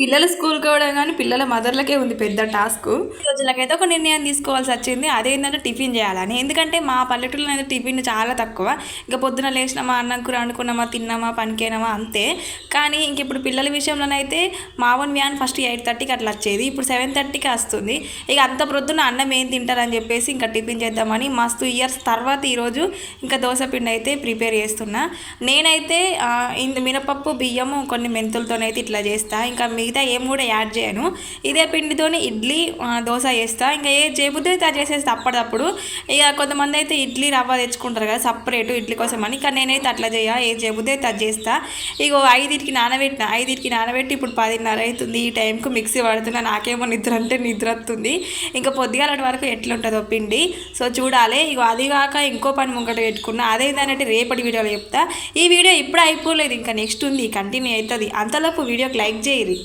పిల్లలు స్కూల్కి పోవడం కానీ పిల్లల మదర్లకే ఉంది పెద్ద టాస్క్. రోజులకైతే ఒక నిర్ణయం తీసుకోవాల్సి వచ్చింది. అదేంటంటే టిఫిన్ చేయాలని. ఎందుకంటే మా పల్లెటూరులో అయితే టిఫిన్ చాలా తక్కువ. ఇంకా పొద్దున లేచినామా, అన్నం కూర వండుకున్నామా, తిన్నామా, పనికేనామా అంతే. కానీ ఇంక ఇప్పుడు పిల్లల విషయంలోనైతే మా ఓన్ వ్యాన్ ఫస్ట్ 8:30కి అట్లా వచ్చేది. ఇప్పుడు 7:30కి వస్తుంది. ఇక అంత ప్రొద్దున అన్నం ఏం తింటారని చెప్పేసి ఇంకా టిఫిన్ చేద్దామని మస్తు ఇయర్స్ తర్వాత ఈరోజు ఇంకా దోశ పిండి అయితే ప్రిపేర్ చేస్తున్నా. నేనైతే ఇంత మినపప్పు, బియ్యము, కొన్ని మెంతులతోనైతే ఇట్లా చేస్తా. ఇంకా మిగతా ఏం కూడా యాడ్ చేయను. ఇదే పిండితోని ఇడ్లీ, దోశ చేస్తా. ఇంకా ఏ చేయబుద్ధి అయితే అది చేసేస్తా అప్పటికప్పుడు. ఇక కొంతమంది అయితే ఇడ్లీ రవ్వ తెచ్చుకుంటారు కదా సపరేటు ఇడ్లీ కోసం అని. కానీ నేనైతే అట్లా ఏ చేయబుద్ధి అయితే అది చేస్తా. ఇగో 5కి నానబెట్టి ఇప్పుడు 10:30 అవుతుంది. ఈ టైంకు మిక్సీ పడుతున్నా. నాకేమో నిద్ర అంటే నిద్ర వస్తుంది. ఇంకా పొద్దుగాలటి వరకు ఎట్లుంటుందో పిండి సో చూడాలి. ఇగో అది కాక ఇంకో పని ముంగట పెట్టుకున్నా. అదేంటంటే రేపటి వీడియోలో చెప్తా. ఈ వీడియో ఇప్పుడు అయిపోలేదు, ఇంకా నెక్స్ట్ ఉంది, కంటిన్యూ అవుతుంది. అంతలోపు వీడియోకి లైక్ చేయరు.